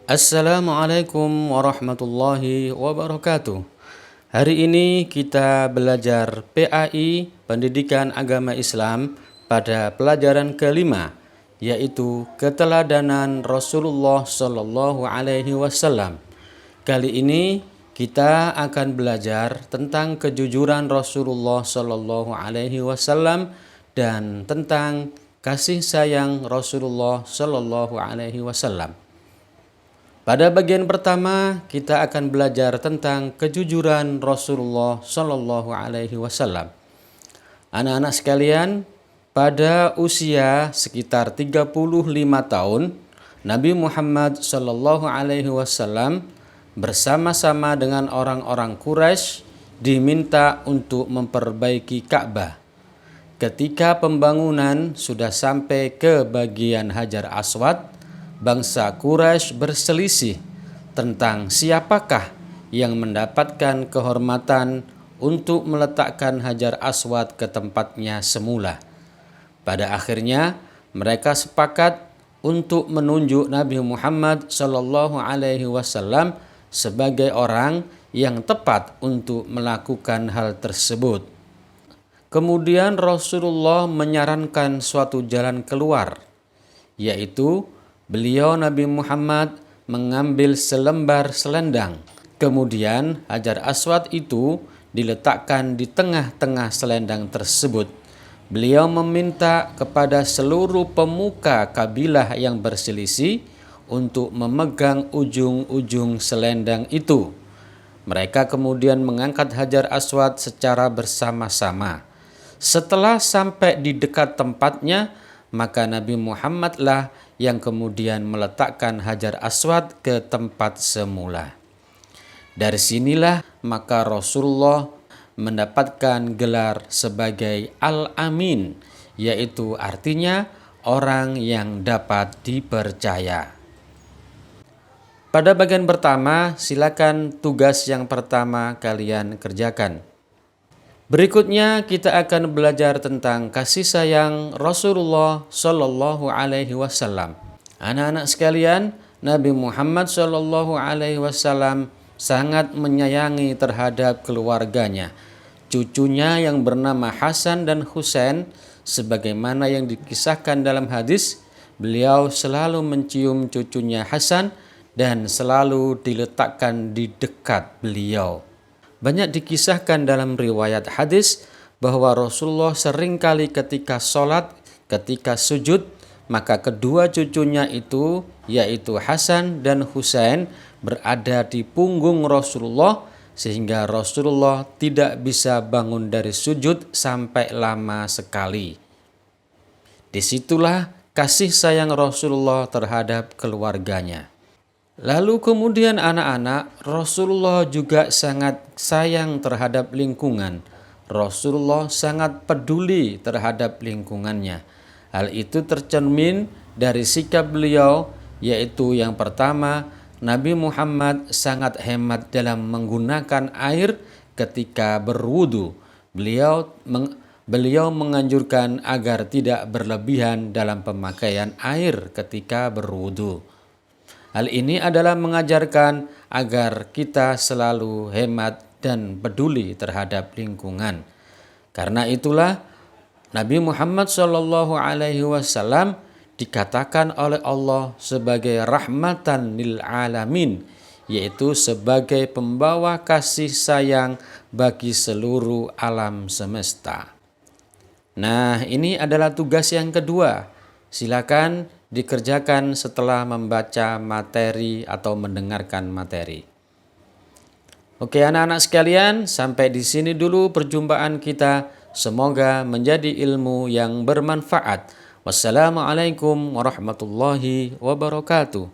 Assalamualaikum warahmatullahi wabarakatuh. Hari ini kita belajar PAI Pendidikan Agama Islam pada pelajaran kelima, yaitu keteladanan Rasulullah Shallallahu Alaihi Wasallam. Kali ini kita akan belajar tentang kejujuran Rasulullah Shallallahu Alaihi Wasallam dan tentang kasih sayang Rasulullah Shallallahu Alaihi Wasallam. Pada bagian pertama kita akan belajar tentang kejujuran Rasulullah Shallallahu Alaihi Wasallam. Anak-anak sekalian, pada usia sekitar 35 tahun, Nabi Muhammad Shallallahu Alaihi Wasallam bersama-sama dengan orang-orang Quraisy diminta untuk memperbaiki Ka'bah. Ketika pembangunan sudah sampai ke bagian Hajar Aswad, bangsa Quraisy berselisih tentang siapakah yang mendapatkan kehormatan untuk meletakkan Hajar Aswad ke tempatnya semula. Pada akhirnya mereka sepakat untuk menunjuk Nabi Muhammad Shallallahu Alaihi Wasallam sebagai orang yang tepat untuk melakukan hal tersebut. Kemudian Rasulullah menyarankan suatu jalan keluar, yaitu beliau Nabi Muhammad mengambil selembar selendang. Kemudian Hajar Aswad itu diletakkan di tengah-tengah selendang tersebut. Beliau meminta kepada seluruh pemuka kabilah yang berselisih untuk memegang ujung-ujung selendang itu. Mereka kemudian mengangkat Hajar Aswad secara bersama-sama. Setelah sampai di dekat tempatnya, maka Nabi Muhammadlah yang kemudian meletakkan Hajar Aswad ke tempat semula. Dari sinilah maka Rasulullah mendapatkan gelar sebagai Al-Amin, yaitu artinya orang yang dapat dipercaya. Pada bagian pertama, silakan tugas yang pertama kalian kerjakan. Berikutnya kita akan belajar tentang kasih sayang Rasulullah Shallallahu Alaihi Wasallam. Anak-anak sekalian, Nabi Muhammad Shallallahu Alaihi Wasallam sangat menyayangi terhadap keluarganya. Cucunya yang bernama Hasan dan Husain, sebagaimana yang dikisahkan dalam hadis, beliau selalu mencium cucunya Hasan dan selalu diletakkan di dekat beliau. Banyak dikisahkan dalam riwayat hadis bahwa Rasulullah seringkali ketika sholat, ketika sujud, maka kedua cucunya itu, yaitu Hasan dan Husain, berada di punggung Rasulullah sehingga Rasulullah tidak bisa bangun dari sujud sampai lama sekali. Disitulah kasih sayang Rasulullah terhadap keluarganya. Lalu kemudian anak-anak, Rasulullah juga sangat sayang terhadap lingkungan. Rasulullah sangat peduli terhadap lingkungannya. Hal itu tercermin dari sikap beliau, yaitu yang pertama, Nabi Muhammad sangat hemat dalam menggunakan air ketika berwudu. Beliau menganjurkan agar tidak berlebihan dalam pemakaian air ketika berwudu. Hal ini adalah mengajarkan agar kita selalu hemat dan peduli terhadap lingkungan. Karena itulah Nabi Muhammad Shallallahu Alaihi Wasallam dikatakan oleh Allah sebagai rahmatan lil alamin, yaitu sebagai pembawa kasih sayang bagi seluruh alam semesta. Nah, ini adalah tugas yang kedua. Silakan dikerjakan setelah membaca materi atau mendengarkan materi. Oke anak-anak sekalian, sampai di sini dulu perjumpaan kita. Semoga menjadi ilmu yang bermanfaat. Wassalamualaikum warahmatullahi wabarakatuh.